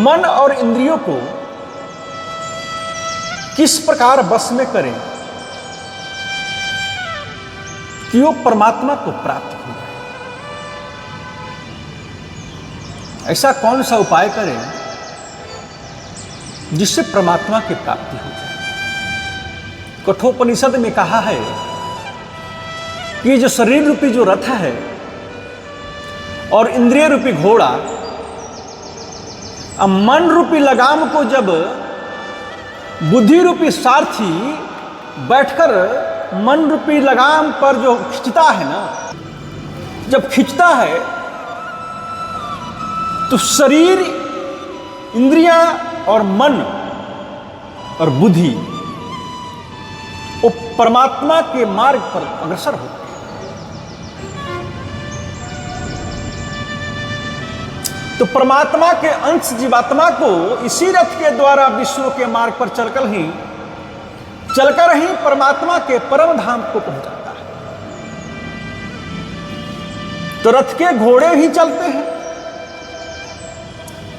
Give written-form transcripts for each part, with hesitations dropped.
मन और इंद्रियों को किस प्रकार बस में करें कि वो परमात्मा को प्राप्त हो जाए। ऐसा कौन सा उपाय करें जिससे परमात्मा की प्राप्ति हो जाए। कठोपनिषद में कहा है कि जो शरीर रूपी जो रथ है और इंद्रिय रूपी घोड़ा, अब मन रूपी लगाम को जब बुद्धि रूपी सारथी बैठकर मन रूपी लगाम पर जो खींचता है ना, जब खींचता है तो शरीर, इंद्रियां और मन और बुद्धि वो परमात्मा के मार्ग पर अग्रसर होते हैं। तो परमात्मा के अंश जीवात्मा को इसी रथ के द्वारा विष्णु के मार्ग पर चलकर ही परमात्मा के परम धाम को पहुंचाता है। तो रथ के घोड़े ही चलते हैं,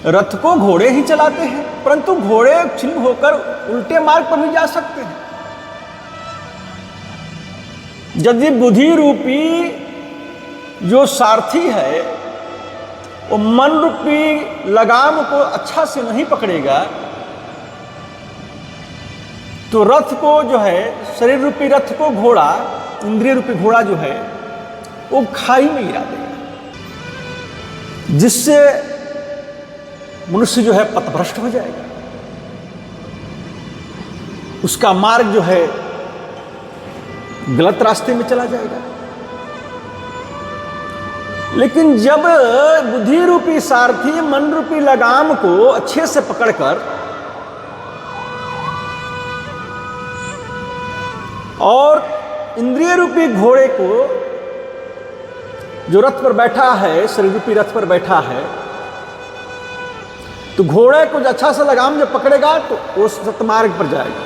रथ को घोड़े ही चलाते हैं, परंतु घोड़े छिन्न होकर उल्टे मार्ग पर भी जा सकते हैं। यदि बुद्धि रूपी जो सारथी है वो मन रूपी लगाम को अच्छा से नहीं पकड़ेगा तो रथ को जो है, शरीर रूपी रथ को घोड़ा, इंद्रिय रूपी घोड़ा जो है वो खाई में गिरा देगा, जिससे मनुष्य जो है पथभ्रष्ट हो जाएगा। उसका मार्ग जो है गलत रास्ते में चला जाएगा। लेकिन जब बुद्धि रूपी सारथी मन रूपी लगाम को अच्छे से पकड़कर और इंद्रिय रूपी घोड़े को जो रथ पर बैठा है, शरीर रूपी रथ पर बैठा है, तो घोड़े को अच्छा सा लगाम जब पकड़ेगा तो वो सतमार्ग पर जाएगा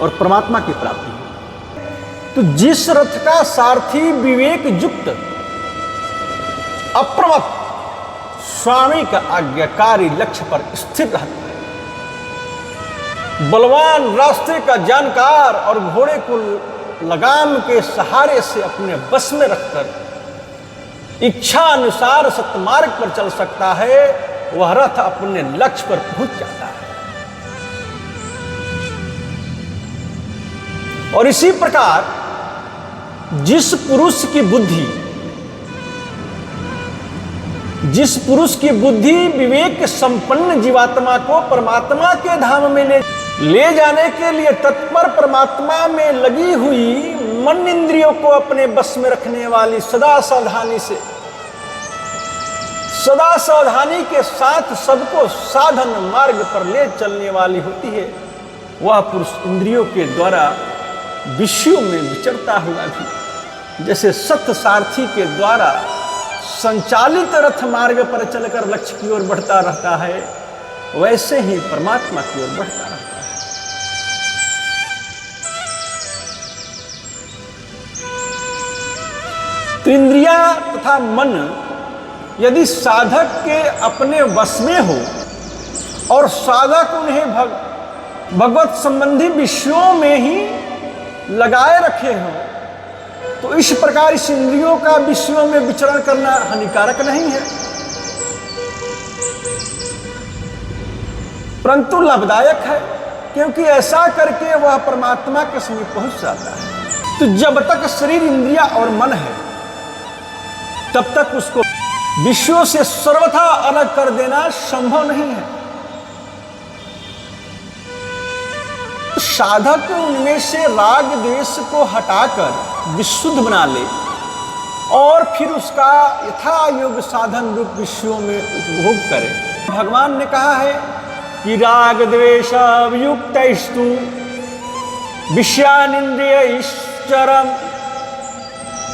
और परमात्मा की प्राप्ति होगी। तो जिस रथ का सारथी विवेक युक्त अप्रमत्त स्वामी का आज्ञाकारी लक्ष्य पर स्थिर रहता है, बलवान रास्ते का जानकार और घोड़े को लगाम के सहारे से अपने बस में रखकर इच्छा अनुसार सतमार्ग पर चल सकता है, वह रथ अपने लक्ष्य पर पहुंच जाता है। और इसी प्रकार जिस पुरुष की बुद्धि विवेक संपन्न जीवात्मा को परमात्मा के धाम में ले जाने के लिए तत्पर, परमात्मा में लगी हुई मन इंद्रियों को अपने बस में रखने वाली, सदा सावधानी के साथ सबको साधन मार्ग पर ले चलने वाली होती है, वह पुरुष इंद्रियों के द्वारा विषयों में विचरता हुआ भी जैसे सत्य सारथी के द्वारा संचालित रथ मार्ग पर चलकर लक्ष्य की ओर बढ़ता रहता है, वैसे ही परमात्मा की ओर बढ़ता रहता है। तो इंद्रियां तथा मन यदि साधक के अपने वश में हो और साधक उन्हें भगवत संबंधी विषयों में ही लगाए रखे हो, तो इस प्रकार इस इंद्रियों का विषयों में विचरण करना हानिकारक नहीं है, परंतु लाभदायक है, क्योंकि ऐसा करके वह परमात्मा के समीप पहुंच जाता है। तो जब तक शरीर, इंद्रिया और मन है तब तक उसको विषयों से सर्वथा अलग कर देना संभव नहीं है। साधक उनमें से राग द्वेष को हटाकर विशुद्ध बना ले और फिर उसका यथा योग साधन रूप विषयों में उपभोग करे। भगवान ने कहा है कि राग द्वेष युक्तस्तु विषयानिन्द्रियश्चरम्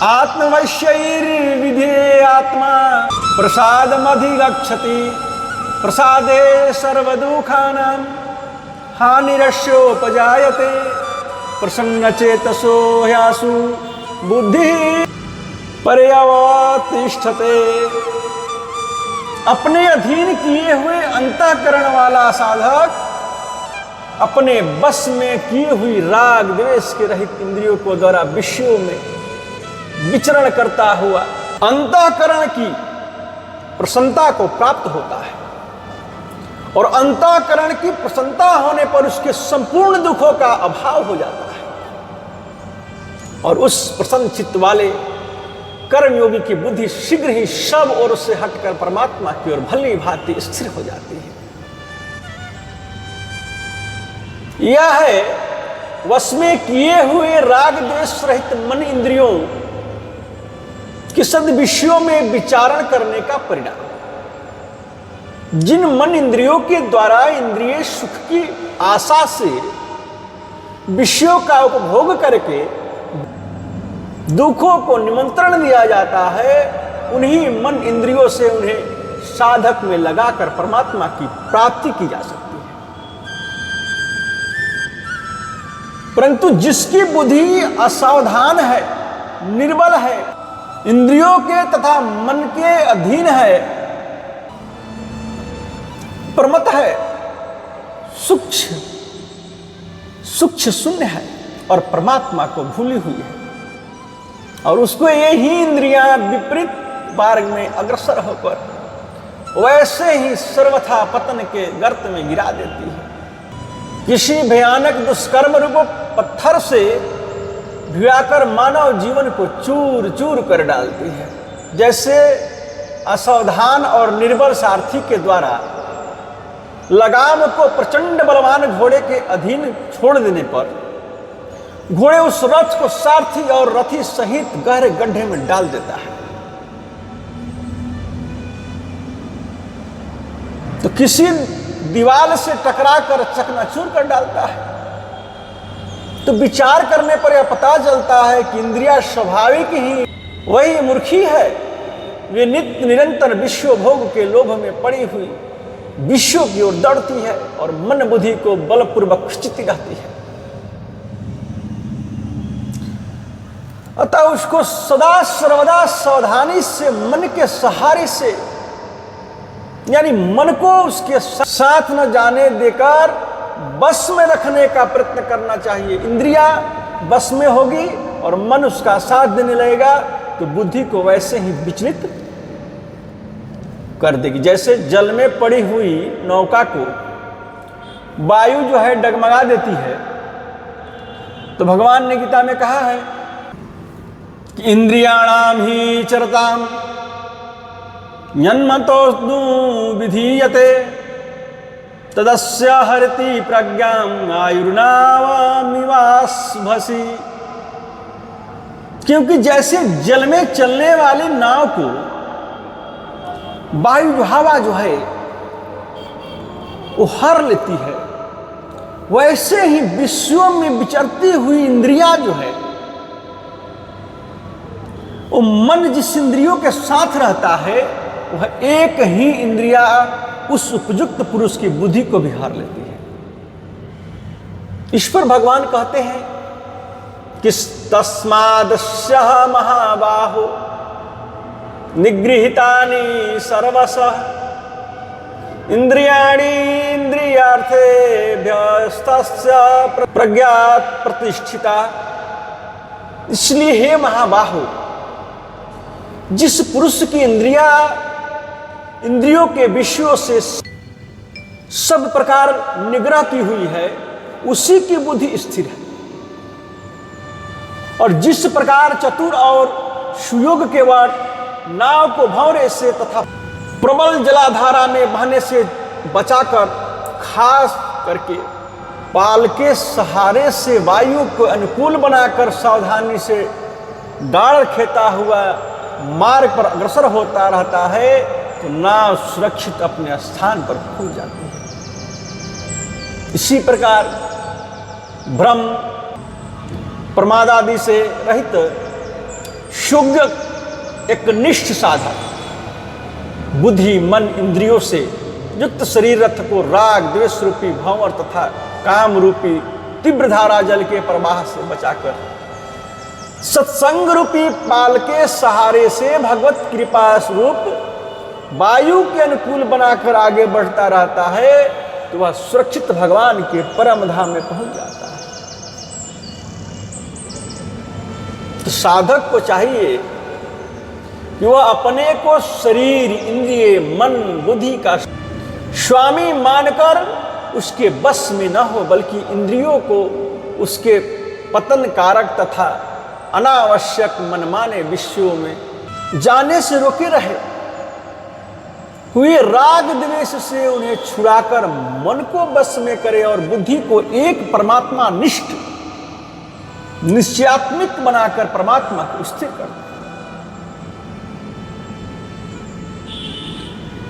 आत्मवश्यैर्विधे आत्मा प्रसादमधिगच्छति प्रसादे सर्वदुःखानां हानिरस्योपजायते प्रसन्नचेतसो ह्यासु बुद्धिः पर्यवतिष्ठते। अपने अधीन किए हुए अंतःकरण वाला साधक अपने बस में की हुई राग द्वेष के रहित इंद्रियों को द्वारा विषयों में विचरण करता हुआ अंतःकरण की प्रसन्नता को प्राप्त होता है। और अंतःकरण की प्रसन्नता होने पर उसके संपूर्ण दुखों का अभाव हो जाता है और उस प्रसन्न चित्त वाले कर्मयोगी की बुद्धि शीघ्र ही सब ओर से हटकर परमात्मा की ओर भली भांति स्थिर हो जाती है। यह है वश में किए हुए राग द्वेष रहित मन इंद्रियों कि सद विषयों में विचारण करने का परिणाम। जिन मन इंद्रियों के द्वारा इंद्रिय सुख की आशा से विषयों का उपभोग करके दुखों को निमंत्रण दिया जाता है, उन्हीं मन इंद्रियों से उन्हें साधक में लगाकर परमात्मा की प्राप्ति की जा सकती है। परंतु जिसकी बुद्धि असावधान है, निर्बल है, इंद्रियों के तथा मन के अधीन है, प्रमत्त है, सूक्ष्म शून्य है और परमात्मा को भूली हुई है और उसको यही इंद्रियां विपरीत मार्ग में अग्रसर होकर वैसे ही सर्वथा पतन के गर्त में गिरा देती है। किसी भयानक दुष्कर्म रूप पत्थर से भिड़ाकर मानव जीवन को चूर चूर कर डालती है। जैसे असावधान और निर्बल सारथी के द्वारा लगाम को प्रचंड बलवान घोड़े के अधीन छोड़ देने पर घोड़े उस रथ को सारथी और रथी सहित गहरे गड्ढे में डाल देता है। तो किसी दीवार से टकराकर चकनाचूर कर डालता है। तो विचार करने पर यह पता चलता है कि इंद्रिया स्वाभाविक ही वही मूर्खी है। वे नित्य निरंतर विश्व भोग के लोभ में पड़ी हुई विश्व की ओर दौड़ती है और मन बुद्धि को बलपूर्वक खींचती रहती है। अतः उसको सदा सर्वदा सावधानी से मन के सहारे से यानी मन को उसके साथ न जाने देकर बस में रखने का प्रयत्न करना चाहिए। इंद्रिया बस में होगी और मन उसका साथ देने लगेगा तो बुद्धि को वैसे ही विचलित कर देगी। जैसे जल में पड़ी हुई नौका को वायु जो है डगमगा देती है, तो भगवान ने गीता में कहा है कि इंद्रियाणाम ही चरताम यन्मतोऽस्तु विधीयते तदस्य हरति प्रज्ञाम आयुर्नावमिवास्भसि। क्योंकि जैसे जल में चलने वाली नाव को वायु हवा जो है वो हर लेती है, वैसे ही विश्व में विचरती हुई इंद्रियां जो है वो मन जिस इंद्रियों के साथ रहता है वह एक ही इंद्रिया उस उपयुक्त पुरुष की बुद्धि को भी हार लेती है। इस पर भगवान कहते हैं कि तस्मादस्य महाबाहो निगृहीतानि सर्वशः इंद्रियाणि इंद्रियार्थेभ्यस्तस्य प्रज्ञात् प्रतिष्ठिता। इसलिए हे महाबाहो, जिस पुरुष की इंद्रियों के विषयों से सब प्रकार निग्रह की हुई है उसी की बुद्धि स्थिर है। और जिस प्रकार चतुर और सुयोग के वर्ण नाव को भंवरे से तथा प्रबल जलाधारा में बहने से बचाकर खास करके पाल के सहारे से वायु को अनुकूल बनाकर सावधानी से डाल खेता हुआ मार्ग पर अग्रसर होता रहता है तो नाव सुरक्षित अपने स्थान पर खो जाती है। इसी प्रकार भ्रम प्रमाद आदि से रहित शुद्ध एक निष्ठ साधक बुद्धि मन इंद्रियों से युक्त शरीर रथ को राग द्वेष रूपी भंवर तथा काम रूपी तीव्र धारा जल के प्रवाह से बचाकर सत्संग रूपी पाल के सहारे से भगवत कृपा स्वरूप वायु के अनुकूल बनाकर आगे बढ़ता रहता है तो वह सुरक्षित भगवान के परम धाम में पहुंच जाता है। तो साधक को चाहिए कि वह अपने को शरीर, इंद्रिय, मन, बुद्धि का स्वामी मानकर उसके बस में न हो, बल्कि इंद्रियों को उसके पतन कारक तथा अनावश्यक मनमाने विषयों में जाने से रोके रहे। हुए राग द्वेष से उन्हें छुड़ाकर मन को बस में करे और बुद्धि को एक परमात्मा निष्ठ निश्चयात्मिक बनाकर परमात्मा को स्थिर कर दे।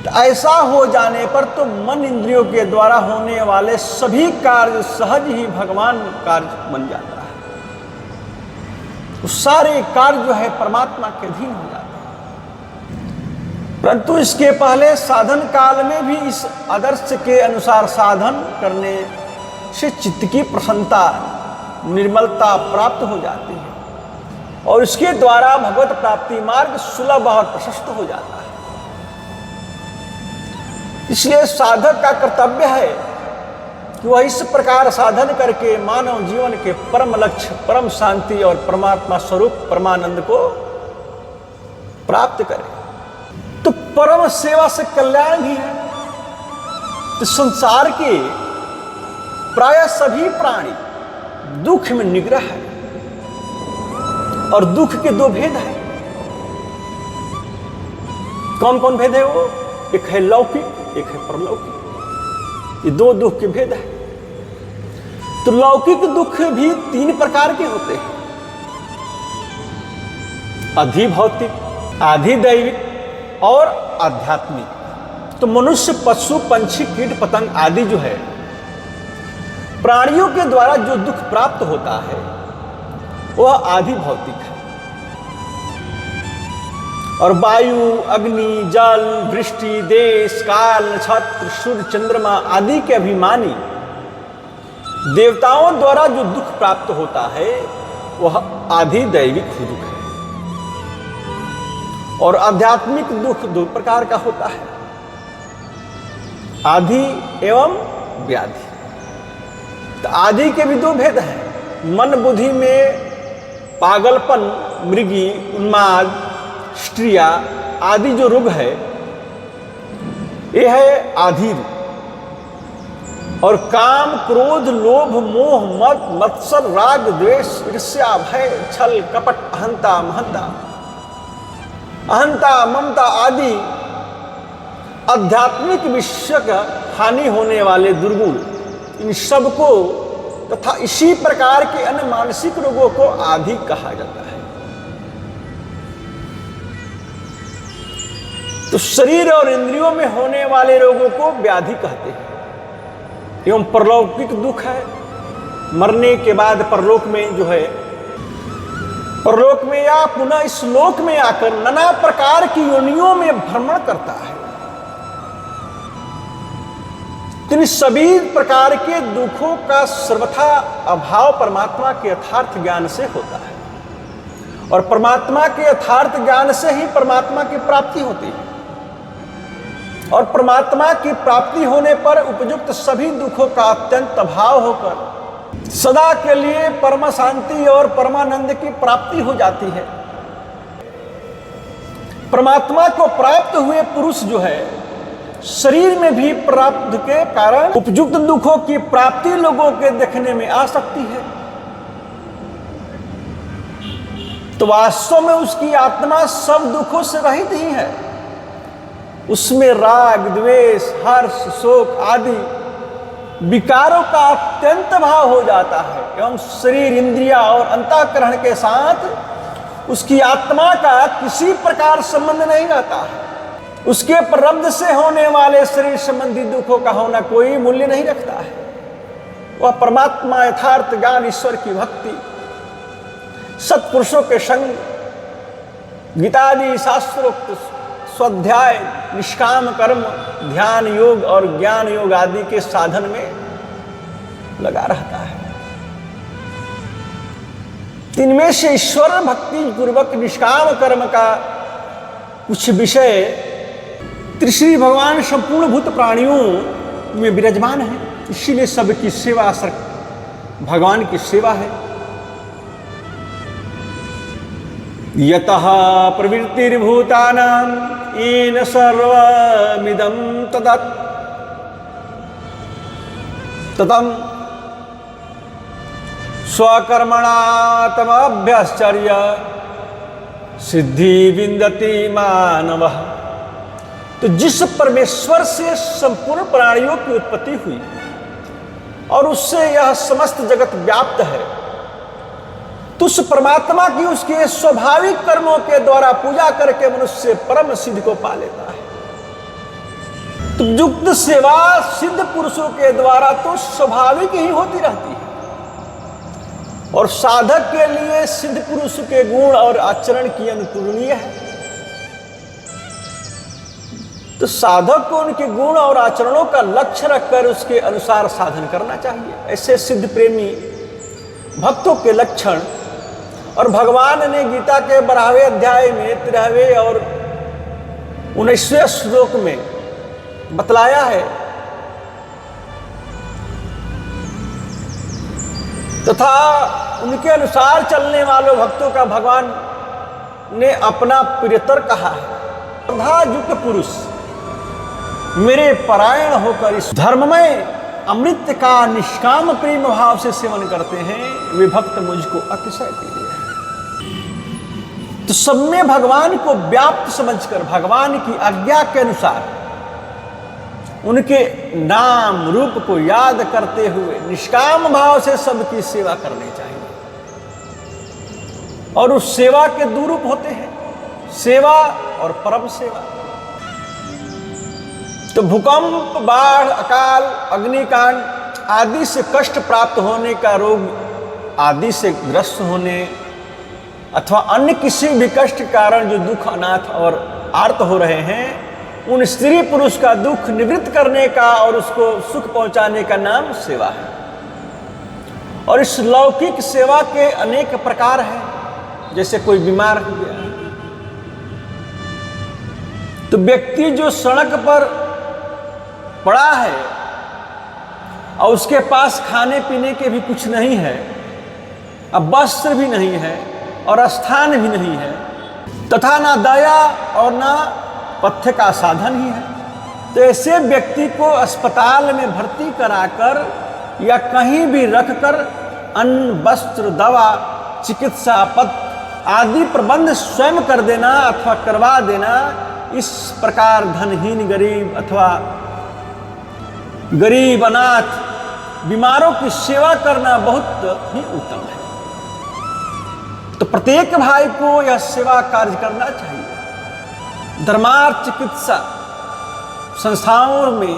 तो ऐसा हो जाने पर तो मन इंद्रियों के द्वारा होने वाले सभी कार्य सहज ही भगवान कार्य बन जाता है। तो सारे कार्य जो है परमात्मा के अधीन हो जाते हैं। परंतु इसके पहले साधन काल में भी इस आदर्श के अनुसार साधन करने से चित्त की प्रसन्नता, निर्मलता प्राप्त हो जाती है और इसके द्वारा भगवत प्राप्ति मार्ग सुलभ और प्रशस्त हो जाता है। इसलिए साधक का कर्तव्य है कि वह इस प्रकार साधन करके मानव जीवन के परम लक्ष्य, परम शांति और परमात्मा स्वरूप परमानंद को प्राप्त करे। तो परम सेवा से कल्याण भी है। तो संसार के प्राय सभी प्राणी दुख में निग्रह है और दुख के दो भेद हैं। कौन कौन भेद है वो? एक है लौकिक, एक है परलौकिक। ये दो दुख के भेद है। तो लौकिक दुख भी तीन प्रकार के होते हैं, अधिभौतिक, आधिदैविक और आध्यात्मिक। तो मनुष्य, पशु, पंछी, कीट पतंग आदि जो है प्राणियों के द्वारा जो दुख प्राप्त होता है वह आधिभौतिक है। और वायु, अग्नि, जल, वृष्टि, देश, काल, नक्षत्र, सूर्य, चंद्रमा आदि के अभिमानी देवताओं द्वारा जो दुख प्राप्त होता है वह आधिदैविक दुख है। और आध्यात्मिक दुख दो प्रकार का होता है, आधि एवं व्याधि। तो आदि के भी दो भेद हैं। मन बुद्धि में पागलपन, मृगी, उन्माद, स्त्रिया आदि जो रोग है यह है आधि रूप। और काम, क्रोध, लोभ, मोह, मद, मत्सर, राग, द्वेष, ईर्ष्या, भय, छल, कपट, अहंता, महंता, अहंता, ममता आदि आध्यात्मिक विषय का हानि होने वाले दुर्गुण, इन सबको तथा इसी प्रकार के अन्य मानसिक रोगों को आधि कहा जाता है। तो शरीर और इंद्रियों में होने वाले रोगों को व्याधि कहते हैं। एवं परलौकिक दुख है, मरने के बाद परलोक में जो है, परलोक में या पुनः इस लोक में आकर नाना प्रकार की योनियों में भ्रमण करता है। इन सभी प्रकार के दुखों का सर्वथा अभाव परमात्मा के यथार्थ ज्ञान से होता है और परमात्मा के यथार्थ ज्ञान से ही परमात्मा की प्राप्ति होती है। और परमात्मा की प्राप्ति होने पर उपयुक्त सभी दुखों का अत्यंत अभाव होकर सदा के लिए परम शांति और परमानंद की प्राप्ति हो जाती है। परमात्मा को प्राप्त हुए पुरुष जो है शरीर में भी प्राप्त के कारण उपयुक्त दुखों की प्राप्ति लोगों के देखने में आ सकती है। तो वास्तव में उसकी आत्मा सब दुखों से रहित ही है। उसमें राग, द्वेष, हर्ष, शोक आदि विकारों का अत्यंत भाव हो जाता है एवं शरीर, इंद्रिया और अंतःकरण के साथ उसकी आत्मा का किसी प्रकार संबंध नहीं रहता है। उसके प्रारब्ध से होने वाले शरीर संबंधी दुखों का होना कोई मूल्य नहीं रखता है। वह परमात्मा, यथार्थ ज्ञान, ईश्वर की भक्ति, सत्पुरुषों के संग, गीतादि शास्त्रोक्त स्वाध्याय, निष्काम कर्म, ध्यान योग और ज्ञान योग आदि के साधन में लगा रहता है। इनमें से ईश्वर भक्ति पूर्वक निष्काम कर्म का कुछ विषय त्रिश्री भगवान संपूर्ण भूत प्राणियों में विराजमान है, इसीलिए सबकी सेवा भगवान की सेवा है। यतः प्रवृत्तिर्भूतानां येन सर्वमिदं ततं स्वकर्मणा तमभ्यश्चर्य सिद्धि विन्दति मानवः। तो जिस परमेश्वर से संपूर्ण प्राणियों की उत्पत्ति हुई और उससे यह समस्त जगत व्याप्त है, तो उस परमात्मा की उसके स्वाभाविक कर्मों के द्वारा पूजा करके मनुष्य परम सिद्ध को पा लेता है। तो युक्त सेवा सिद्ध पुरुषों के द्वारा तो स्वाभाविक ही होती रहती है, और साधक के लिए सिद्ध पुरुष के गुण और आचरण की अनुकरणीय है। तो साधक को उनके गुण और आचरणों का लक्ष्य रखकर उसके अनुसार साधन करना चाहिए। ऐसे सिद्ध प्रेमी भक्तों के लक्षण और भगवान ने गीता के 12वें अध्याय में 13वें और 19वें श्लोक में बतलाया है। तथा उनके अनुसार चलने वालों भक्तों का भगवान ने अपना प्रियतर कहा है। श्रद्धायुक्त पुरुष मेरे परायण होकर इस धर्ममय अमृत का निष्काम प्रेम भाव से सेवन करते हैं, वे भक्त मुझको अतिशय प्रिय है। तो सब में भगवान को व्याप्त समझकर भगवान की आज्ञा के अनुसार उनके नाम रूप को याद करते हुए निष्काम भाव से सबकी सेवा करनी चाहिए। और उस सेवा के दो रूप होते हैं, सेवा और परम सेवा। तो भूकंप, बाढ़, अकाल, अग्निकांड आदि से कष्ट प्राप्त होने का, रोग आदि से ग्रस्त होने अथवा अन्य किसी भी कष्ट के कारण जो दुख, अनाथ और आर्त हो रहे हैं, उन स्त्री पुरुष का दुख निवृत्त करने का और उसको सुख पहुंचाने का नाम सेवा है। और इस लौकिक सेवा के अनेक प्रकार हैं। जैसे कोई बीमार हो गया तो व्यक्ति जो सड़क पर पड़ा है और उसके पास खाने पीने के भी कुछ नहीं है, अब वस्त्र भी नहीं है और स्थान भी नहीं है, तथा ना दया और ना पथ्य का साधन ही है, तो ऐसे व्यक्ति को अस्पताल में भर्ती कराकर या कहीं भी रखकर अन्न, वस्त्र, दवा, चिकित्सा, पथ्य आदि प्रबंध स्वयं कर देना अथवा करवा देना, इस प्रकार धनहीन गरीब अथवा गरीब अनाथ बीमारों की सेवा करना बहुत ही उत्तम है। तो प्रत्येक भाई को यह सेवा कार्य करना चाहिए। धर्मार्थ चिकित्सा संस्थाओं में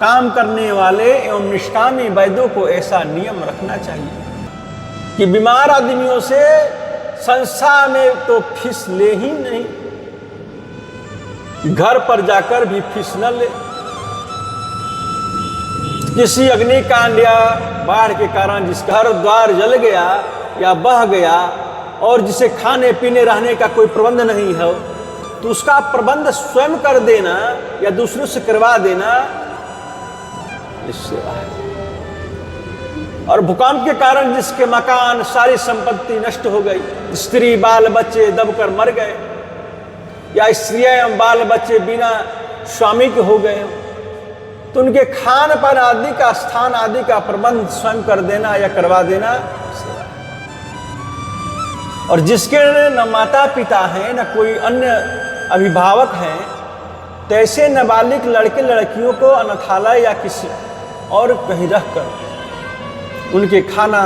काम करने वाले एवं निष्कामी वैद्यों को ऐसा नियम रखना चाहिए कि बीमार आदमियों से संस्था में तो फीस ले ही नहीं, घर पर जाकर भी फीस न ले। किसी अग्निकांड या बाढ़ के कारण जिस घर द्वार जल गया या बह गया और जिसे खाने पीने रहने का कोई प्रबंध नहीं है, तो उसका प्रबंध स्वयं कर देना या दूसरों से करवा देना सेवा है। और भूकंप के कारण जिसके मकान, सारी संपत्ति नष्ट हो गई, स्त्री बाल बच्चे दबकर मर गए, या स्त्रियां एवं बाल बच्चे बिना स्वामी के हो गए, तो उनके खान पान आदि का, स्थान आदि का प्रबंध स्वयं कर देना या करवा देना सेवा है। और जिसके न माता पिता हैं न कोई अन्य अभिभावक हैं, तो ऐसे नाबालिग लड़के लड़कियों को अनाथालय या किसी और कहीं रखकर उनके खाना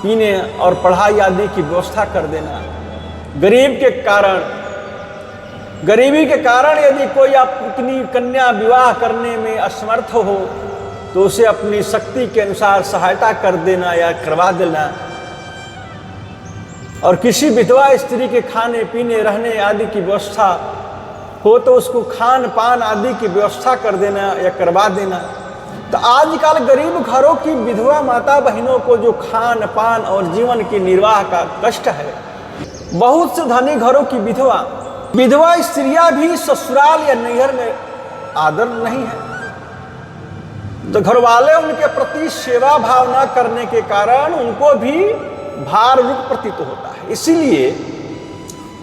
पीने और पढ़ाई आदि की व्यवस्था कर देना। गरीबी के कारण यदि कोई अपनी कन्या विवाह करने में असमर्थ हो तो उसे अपनी शक्ति के अनुसार सहायता कर देना या करवा देना। और किसी विधवा स्त्री के खाने पीने रहने आदि की व्यवस्था हो तो उसको खान पान आदि की व्यवस्था कर देना या करवा देना। तो आजकल गरीब घरों की विधवा माता बहनों को जो खान पान और जीवन की निर्वाह का कष्ट है, बहुत से धनी घरों की विधवा विधवा स्त्रियां भी ससुराल या नैहर में आदर नहीं है, तो घर वाले उनके प्रति सेवा भाव न करने के कारण उनको भी भार रूप प्रतीत होता है, इसीलिए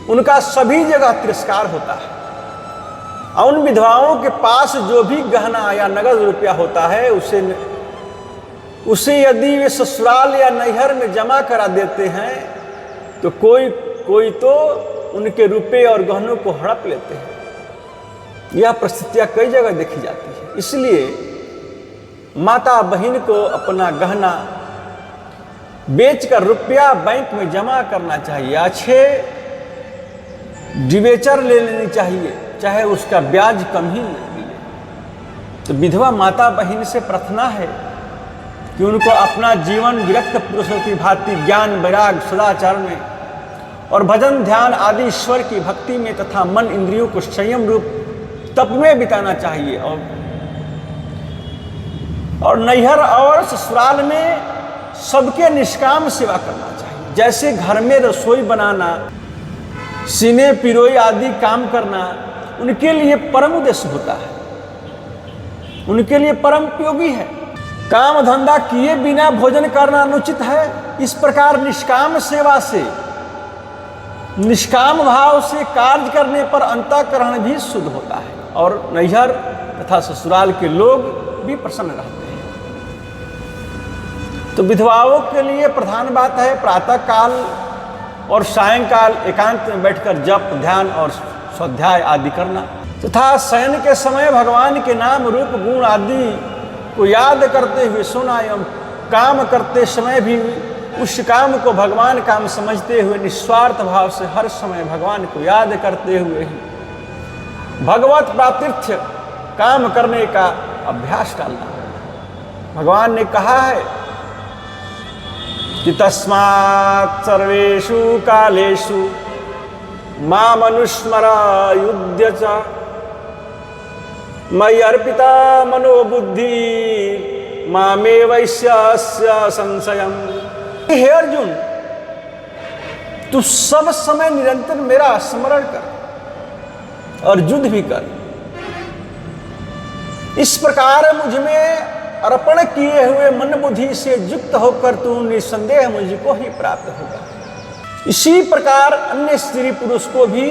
उनका सभी जगह तिरस्कार होता है। और उन विधवाओं के पास जो भी गहना या नगद रुपया होता है उसे यदि वे ससुराल या नैहर में जमा करा देते हैं तो कोई तो उनके रुपये और गहनों को हड़प लेते हैं। यह परिस्थितियां कई जगह देखी जाती है, इसलिए माता बहन को अपना गहना बेचकर रुपया बैंक में जमा करना चाहिए, अच्छे डिबेचर ले लेनी चाहिए, चाहे उसका ब्याज कम ही मिले। तो विधवा माता बहन से प्रार्थना है कि उनको अपना जीवन विरक्त पुरुषों की भांति ज्ञान वैराग सदाचार में और भजन ध्यान आदि ईश्वर की भक्ति में तथा मन इंद्रियों को संयम रूप तप में बिताना चाहिए। और नैहर और ससुराल में सबके निष्काम सेवा करना चाहिए, जैसे घर में रसोई बनाना, सीने पिरोई आदि काम करना उनके लिए परम उद्देश्य होता है, उनके लिए परम उपयोगी है। काम धंधा किए बिना भोजन करना अनुचित है। इस प्रकार निष्काम सेवा से, निष्काम भाव से कार्य करने पर अंतःकरण भी शुद्ध होता है और नैहर तथा ससुराल के लोग भी प्रसन्न रहते हैं। तो विधवाओं के लिए प्रधान बात है प्रातः काल और सायंकाल एकांत में बैठकर जप ध्यान और स्वाध्याय आदि करना तथा शयन के समय भगवान के नाम रूप गुण आदि को याद करते हुए सोना एवं काम करते समय भी उस काम को भगवान काम समझते हुए निस्वार्थ भाव से हर समय भगवान को याद करते हुए ही भगवत प्रातिथ्य काम करने का अभ्यास डालना। भगवान ने कहा है कि तस्मात् सर्वेषु कालेषु माम अनुस्मर युध्य च मयि अर्पिता मनोबुद्धि मामे वैश्यस्य संशयम्। हे अर्जुन, तू सब समय निरंतर मेरा स्मरण कर और युद्ध भी कर। इस प्रकार मुझ में अर्पण किए हुए मन बुद्धि से युक्त होकर तू निसंदेह मुझको ही प्राप्त होगा। इसी प्रकार अन्य स्त्री पुरुष को भी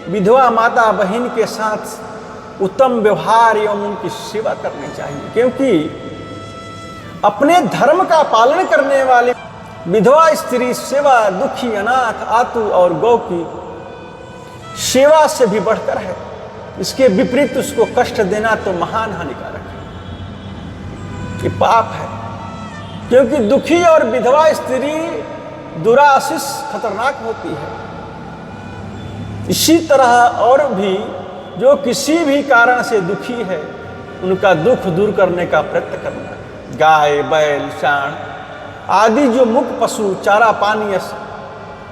विधवा माता बहन के साथ उत्तम व्यवहार एवं उनकी सेवा करनी चाहिए, क्योंकि अपने धर्म का पालन करने वाले विधवा स्त्री सेवा दुखी अनाथ आतु और गौ की सेवा से भी बढ़कर है। इसके विपरीत उसको कष्ट देना तो महान हानिकारक है, ये पाप है, क्योंकि दुखी और विधवा स्त्री दुराशिष खतरनाक होती है। इसी तरह और भी जो किसी भी कारण से दुखी है उनका दुख दूर करने का प्रयत्न करना। गाय बैल सांड आदि जो मुख पशु चारा पानी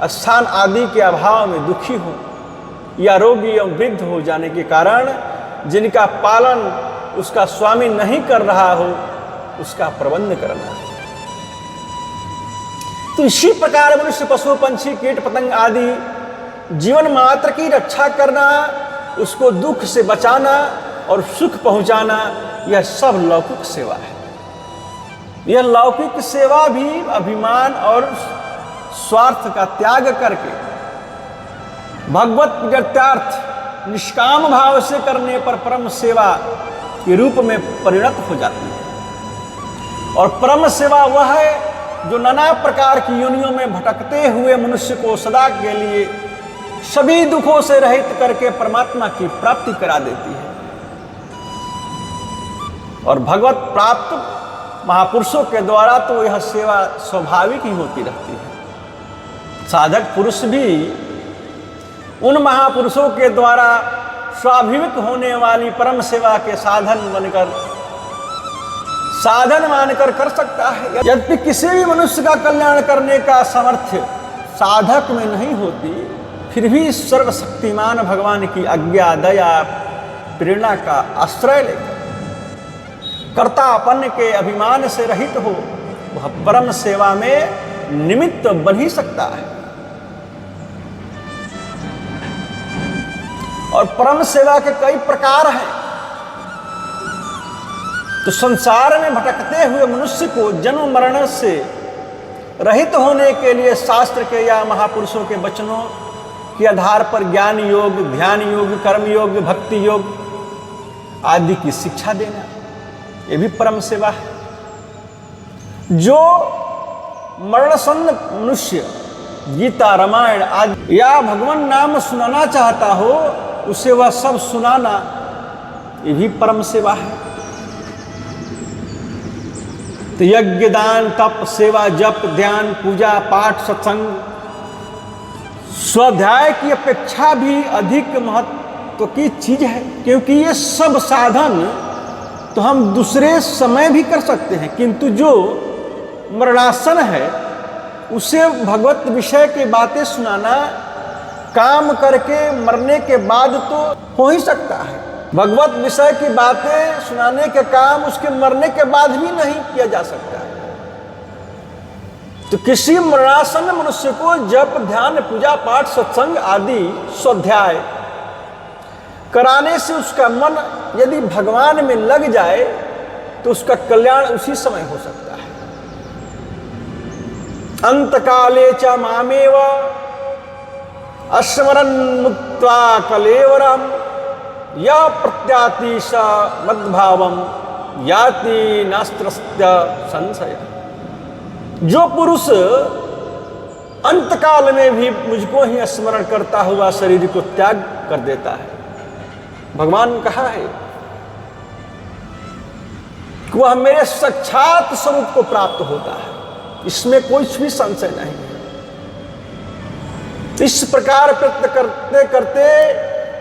स्थान आदि के अभाव में दुखी हो या रोगी एवं वृद्ध हो जाने के कारण जिनका पालन उसका स्वामी नहीं कर रहा हो उसका प्रबंध करना। तो इसी प्रकार मनुष्य पशु पंछी कीट पतंग आदि जीवन मात्र की रक्षा करना, उसको दुख से बचाना और सुख पहुंचाना, यह सब लौकिक सेवा है। यह लौकिक सेवा भी अभिमान और स्वार्थ का त्याग करके भगवत प्रीत्यर्थ निष्काम भाव से करने पर परम सेवा के रूप में परिणत हो जाती है। और परम सेवा वह है जो नाना प्रकार की योनियों में भटकते हुए मनुष्य को सदा के लिए सभी दुखों से रहित करके परमात्मा की प्राप्ति करा देती है। और भगवत प्राप्त महापुरुषों के द्वारा तो यह सेवा स्वाभाविक ही होती रहती है। साधक पुरुष भी उन महापुरुषों के द्वारा स्वाभाविक होने वाली परम सेवा के साधन बनकर साधन मानकर कर सकता है। यद्यपि किसी भी मनुष्य का कल्याण करने का सामर्थ्य साधक में नहीं होती, फिर भी सर्वशक्तिमान भगवान की आज्ञा दया प्रेरणा का आश्रय लेकर कर्तापन के अभिमान से रहित हो वह परम सेवा में निमित्त बन ही सकता है। और परम सेवा के कई प्रकार हैं। तो संसार में भटकते हुए मनुष्य को जन्म मरण से रहित होने के लिए शास्त्र के या महापुरुषों के वचनों के आधार पर ज्ञान योग, ध्यान योग, कर्म योग, भक्ति योग आदि की शिक्षा देना, ये भी परम सेवा है। जो मरणसन्न मनुष्य गीता, रामायण आदि या भगवान नाम सुनाना चाहता हो, उसे वह सब सुनाना, ये भी परम सेवा है। तो यज्ञ, दान, तप, सेवा, जप, ध्यान, पूजा, पाठ, सत्संग, स्वाध्याय की अपेक्षा भी अधिक महत्व की चीज है, क्योंकि ये सब साधन तो हम दूसरे समय भी कर सकते हैं, किंतु जो मरणासन है उसे भगवत विषय की बातें सुनाना काम करके मरने के बाद तो हो ही सकता है। भगवत विषय की बातें सुनाने के काम उसके मरने के बाद भी नहीं किया जा सकता है। तो किसी मरणासन मनुष्य को जप, ध्यान, पूजा पाठ, सत्संग आदि स्वाध्याय कराने से उसका मन यदि भगवान में लग जाए तो उसका कल्याण उसी समय हो सकता है। अंतकाले च मामेव अस्मरन् मुक्त्वा कलेवरम या प्रत्याति स मद्भावम याति नास्त्रस्य संशय। जो पुरुष अंतकाल में भी मुझको ही स्मरण करता हुआ शरीर को त्याग कर देता है, भगवान कहा है कि वह मेरे साक्षात स्वरूप को प्राप्त होता है, इसमें कोई भी संशय नहीं है। इस प्रकार प्रयत्न करते करते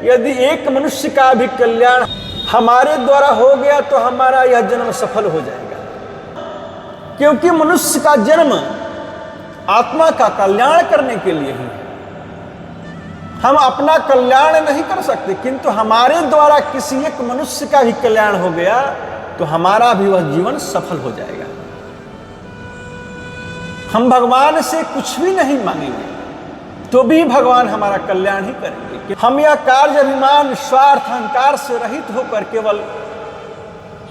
यदि एक मनुष्य का भी कल्याण हमारे द्वारा हो गया तो हमारा यह जन्म सफल हो जाएगा, क्योंकि मनुष्य का जन्म आत्मा का कल्याण करने के लिए ही। हम अपना कल्याण नहीं कर सकते, किंतु हमारे द्वारा किसी एक मनुष्य का भी कल्याण हो गया तो हमारा भी वह जीवन सफल हो जाएगा। हम भगवान से कुछ भी नहीं मांगेंगे तो भी भगवान हमारा कल्याण ही करेंगे। हम यह कार्य अभिमान, स्वार्थ, अहंकार से रहित होकर केवल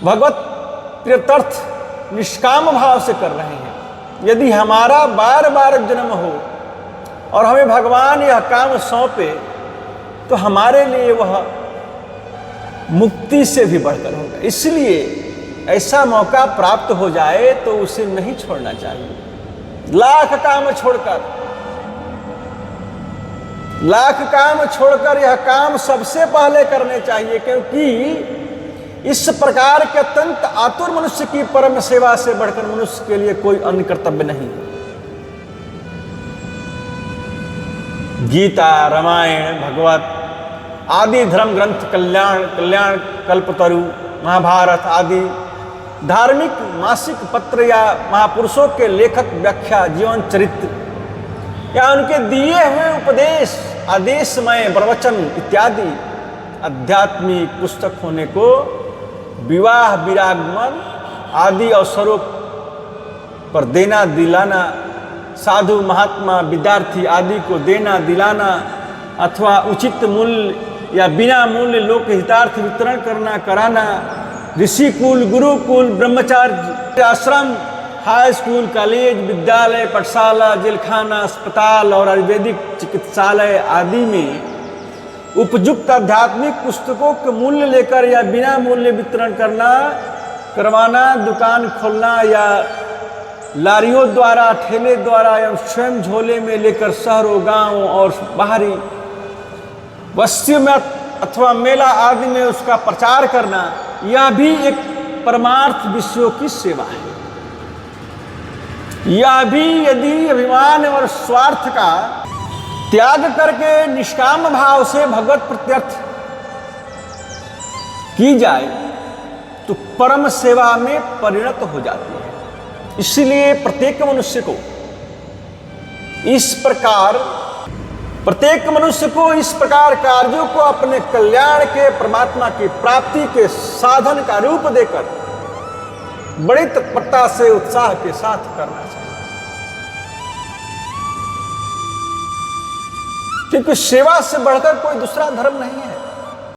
भगवत प्रियतर्थ निष्काम भाव से कर रहे हैं। यदि हमारा बार बार जन्म हो और हमें भगवान यह काम सौंपे तो हमारे लिए वह मुक्ति से भी बढ़कर होगा। इसलिए ऐसा मौका प्राप्त हो जाए तो उसे नहीं छोड़ना चाहिए। लाख काम छोड़कर यह काम सबसे पहले करने चाहिए, क्योंकि इस प्रकार के अत्यंत आतुर मनुष्य की परम सेवा से बढ़कर मनुष्य के लिए कोई अन्य कर्तव्य नहीं है। गीता, रामायण, भगवत आदि धर्म ग्रंथ, कल्याण कल्पतरु, महाभारत आदि धार्मिक मासिक पत्र या महापुरुषों के लेखक व्याख्या, जीवन चरित्र या उनके दिए हुए उपदेश, आदेशमय प्रवचन इत्यादि आध्यात्मिक पुस्तक होने को विवाह, विरागमन आदि अवसरों पर देना दिलाना, साधु महात्मा विद्यार्थी आदि को देना दिलाना अथवा उचित मूल्य या बिना मूल्य लोक हितार्थ वितरण करना कराना, ऋषि कुल, गुरुकुल, ब्रह्मचार्य आश्रम, हाई स्कूल, कॉलेज, विद्यालय, पाठशाला, जेलखाना, अस्पताल और आयुर्वेदिक चिकित्सालय आदि में उपयुक्त आध्यात्मिक पुस्तकों के मूल्य लेकर या बिना मूल्य वितरण करवाना, दुकान खोलना या लारियों द्वारा, ठेले द्वारा एवं स्वयं झोले में लेकर शहरों, गांवों और बाहरी बस्तियों में अथवा मेला आदि में उसका प्रचार करना, यह भी एक परमार्थ विषयों की सेवा है। यह भी यदि अभिमान और स्वार्थ का त्याग करके निष्काम भाव से भगवत प्रत्यर्थ की जाए तो परम सेवा में परिणत हो जाती है। इसलिए प्रत्येक मनुष्य को इस प्रकार कार्यों को अपने कल्याण के, परमात्मा की प्राप्ति के साधन का रूप देकर बड़ी तत्परता से, उत्साह के साथ करना चाहिए, क्योंकि सेवा से बढ़कर कोई दूसरा धर्म नहीं है।